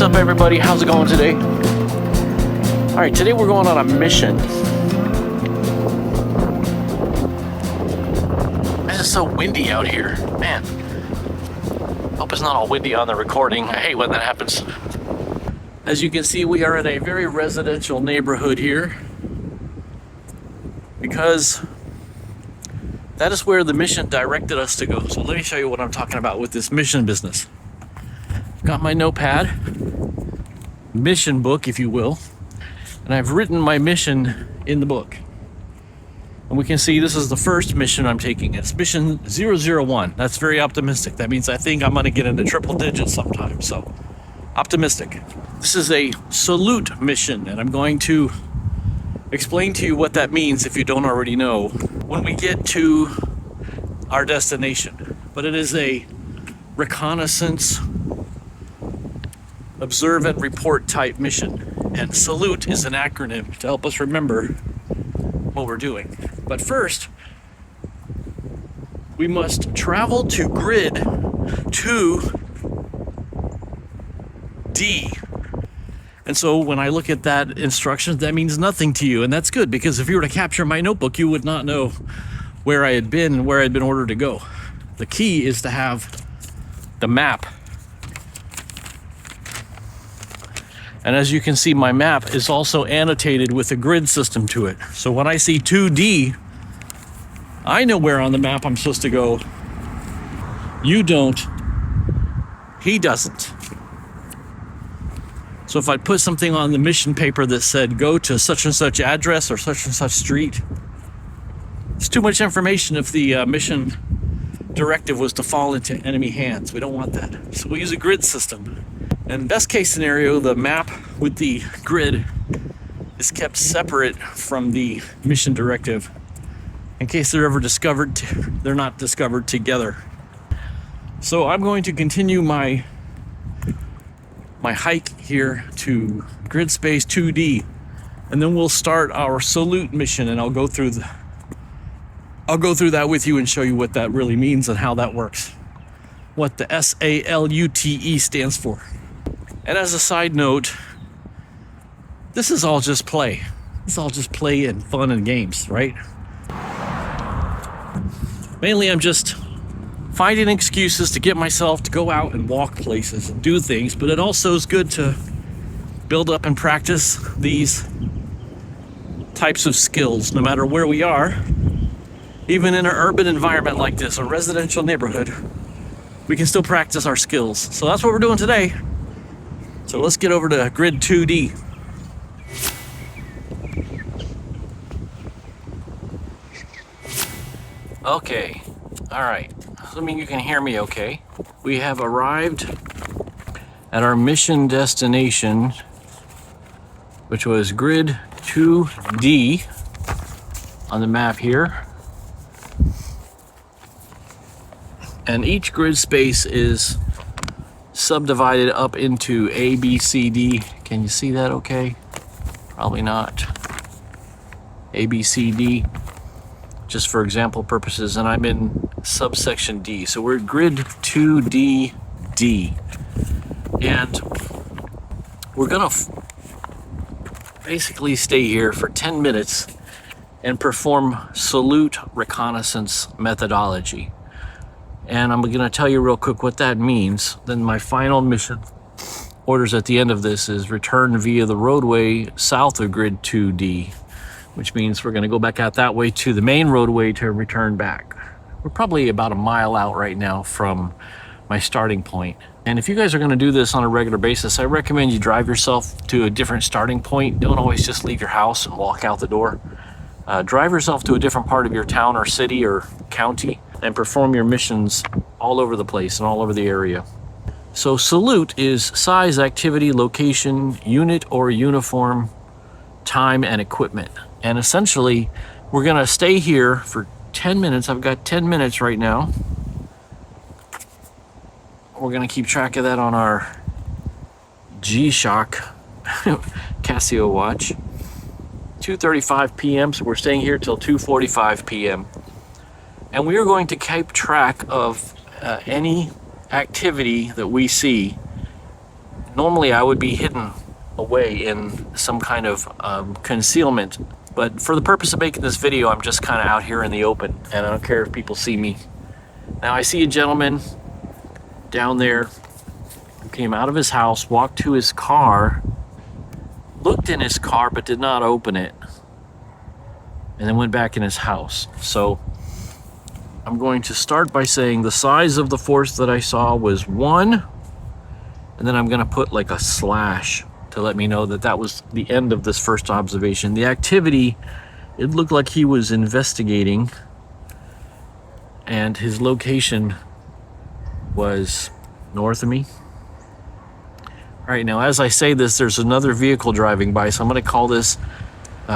up, everybody? How's it going today? All right, today we're going on a mission. Man, it's so windy out here. Man, hope it's not all windy on the recording. I hate when that happens. As you can see, we are in a very residential neighborhood here because that is where the mission directed us to go. So let me show you what I'm talking about with this mission business. Got my notepad, mission book, if you will, and I've written my mission in the book. And we can see this is the first mission I'm taking. It's mission 001. That's very optimistic. That means I think I'm going to get into triple digits sometime. So optimistic. This is a salute mission, and I'm going to explain to you what that means if you don't already know when we get to our destination. But it is a reconnaissance, observe and report type mission, and SALUTE is an acronym to help us remember what we're doing. But first, we must travel to grid 2D. And so when I look at that instruction, that means nothing to you, and that's good, because if you were to capture my notebook, you would not know where I had been and where I'd been ordered to go. The key is to have the map. And as you can see, my map is also annotated with a grid system to it. So when I see 2D, I know where on the map I'm supposed to go. You don't. He doesn't. So if I put something on the mission paper that said, go to such and such address or such and such street, it's too much information if the mission directive was to fall into enemy hands. We don't want that. So we use a grid system. And best case scenario, the map with the grid is kept separate from the mission directive in case they're ever discovered. They're not discovered together. So I'm going to continue my hike here to grid space 2D, and then we'll start our salute mission, and I'll go through that with you and show you what that really means and how that works, what the S.A.L.U.T.E stands for. And as a side note, this is all just play. It's all just play and fun and games, right? Mainly I'm just finding excuses to get myself to go out and walk places and do things, but it also is good to build up and practice these types of skills no matter where we are. Even in an urban environment like this, a residential neighborhood, we can still practice our skills. So that's what we're doing today. So let's get over to grid 2D. Okay, all right. Assuming you can hear me okay. We have arrived at our mission destination, which was grid 2D on the map here. And each grid space is subdivided up into A, B, C, D. Can you see that okay? Probably not. A, B, C, D, just for example purposes, and I'm in subsection D. So we're grid 2D, D. And we're gonna basically stay here for 10 minutes and perform salute reconnaissance methodology. And I'm going to tell you real quick what that means. Then my final mission orders at the end of this is return via the roadway south of grid 2D, which means we're going to go back out that way to the main roadway to return back. We're probably about a mile out right now from my starting point. And if you guys are going to do this on a regular basis, I recommend you drive yourself to a different starting point. Don't always just leave your house and walk out the door. Drive yourself to a different part of your town or city or county and perform your missions all over the place and all over the area. So salute is size, activity, location, unit or uniform, time, and equipment. And essentially, we're gonna stay here for 10 minutes. I've got 10 minutes right now. We're gonna keep track of that on our G-Shock Casio watch. 2:35 p.m., so we're staying here till 2:45 p.m. And we are going to keep track of any activity that we see Normally I would be hidden away in some kind of concealment, but for the purpose of making this video, I'm just kind of out here in the open, and I don't care if people see me. Now I see a gentleman down there who came out of his house, walked to his car, looked in his car but did not open it, and then went back in his house. So I'm going to start by saying the size of the force that I saw was 1, and then I'm going to put like a slash to let me know that that was the end of this first observation. The activity, it looked like he was investigating, and his location was north of me. All right, now as I say this, there's another vehicle driving by, so I'm going to call this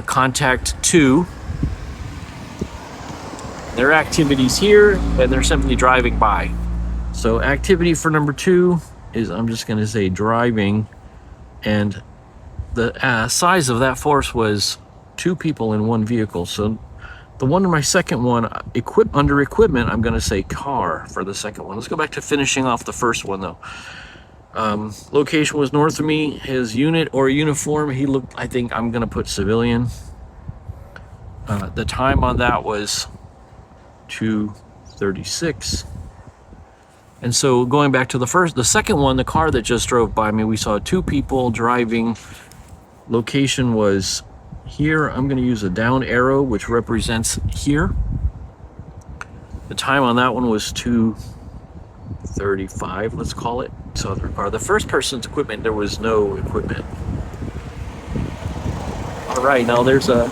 contact 2. Their activity's here, and they're simply driving by. So activity for number 2 is, I'm just going to say driving, and the size of that force was 2 people in 1 vehicle. So the one in my second one, under equipment, I'm going to say car for the second one. Let's go back to finishing off the first one though. Location was north of me. His unit or uniform, he looked, I think I'm going to put civilian. The time on that was 2:36. And so going back to the second one, the car that just drove by me, we saw 2 people driving. Location was here. I'm going to use a down arrow, which represents here. The time on that one was 2:35, let's call it. So the first person's equipment, there was no equipment. All right, now there's a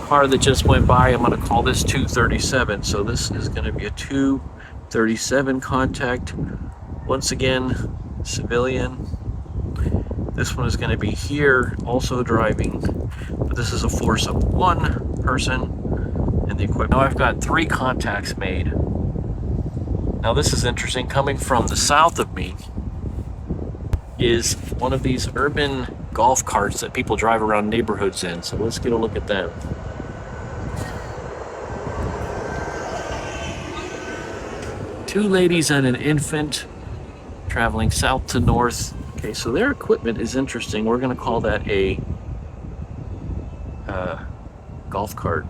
car that just went by. I'm going to call this 2:37. So this is going to be a 2:37 contact. Once again, civilian. This one is going to be here, also driving, but this is a force of 1 person in the equipment. Now I've got 3 contacts made. Now this is interesting. Coming from the south of me is one of these urban golf carts that people drive around neighborhoods in. So let's get a look at that. Two ladies and an infant traveling south to north. Okay, so their equipment is interesting. We're going to call that a golf cart.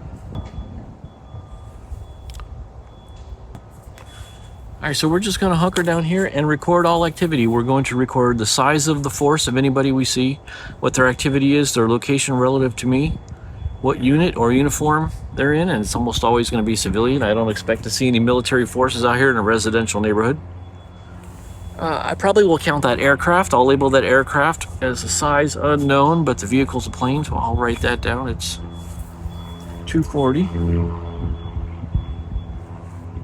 All right, so we're just going to hunker down here and record all activity. We're going to record the size of the force of anybody we see, what their activity is, their location relative to me, what unit or uniform they're in, and it's almost always going to be civilian. I don't expect to see any military forces out here in a residential neighborhood. I probably will count that aircraft. I'll label that aircraft as a size unknown, but the vehicle's a plane, so I'll write that down. It's 240.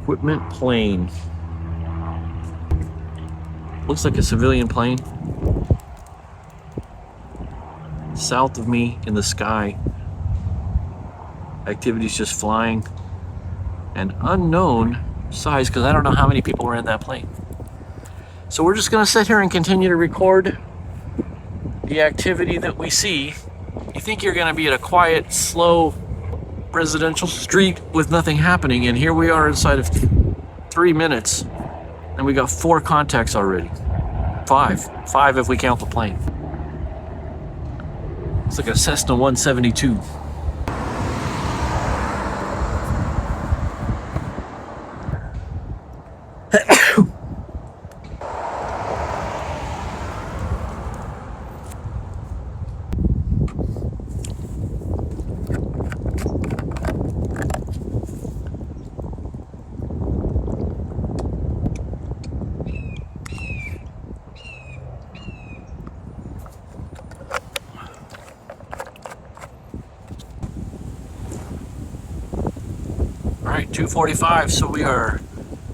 Equipment plane. Looks like a civilian plane. South of me in the sky. Activity's just flying. An unknown size, because I don't know how many people were in that plane. So we're just going to sit here and continue to record the activity that we see. You think you're going to be at a quiet, slow residential street with nothing happening, and here we are inside of 3 minutes, and we got 4 contacts already. 5 if we count the plane. It's like a Cessna 172. All right, 2:45, so we are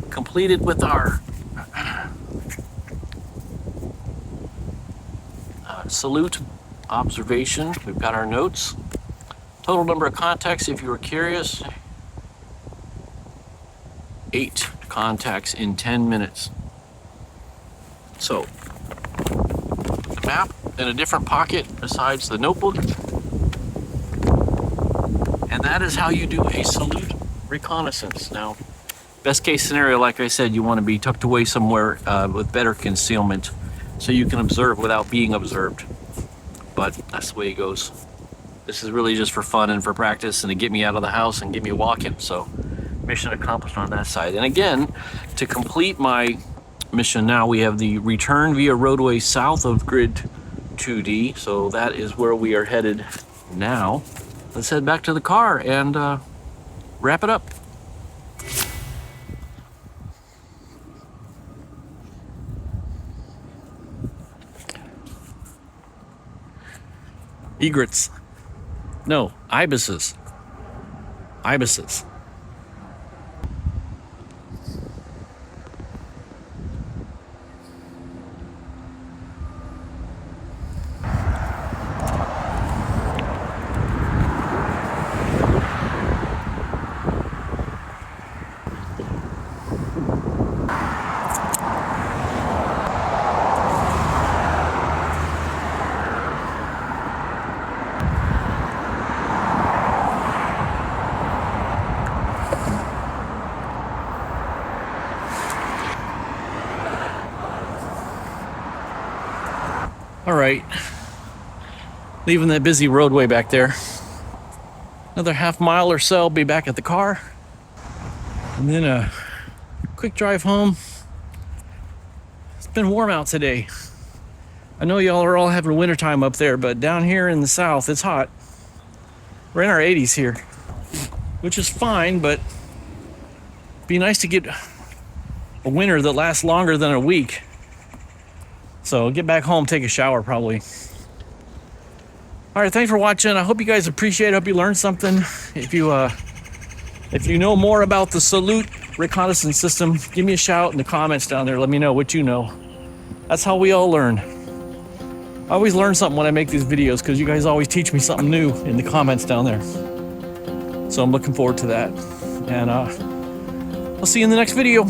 completed with our salute observation. We've got our notes. Total number of contacts, if you were curious, 8 contacts in 10 minutes. So, the map in a different pocket besides the notebook. And that is how you do a salute reconnaissance. Now, best case scenario, like I said, you want to be tucked away somewhere with better concealment. so you can observe without being observed. But that's the way it goes. This is really just for fun and for practice and to get me out of the house and get me walking. So mission accomplished on that side. And again, to complete my mission now, we have the return via roadway south of grid 2D. So that is where we are headed now. Let's head back to the car and wrap it up. Egrets. No, ibises. Ibises. All right, leaving that busy roadway back there. Another half mile or so, be back at the car. And then a quick drive home. It's been warm out today. I know y'all are all having winter time up there, but down here in the south, it's hot. We're in our 80s here, which is fine, but it'd be nice to get a winter that lasts longer than a week. So get back home, take a shower probably. All right, thanks for watching. I hope you guys appreciate it. I hope you learned something. If you know more about the S.A.L.U.T.E reconnaissance system, give me a shout in the comments down there. Let me know what you know. That's how we all learn. I always learn something when I make these videos because you guys always teach me something new in the comments down there. So I'm looking forward to that. And I'll see you in the next video.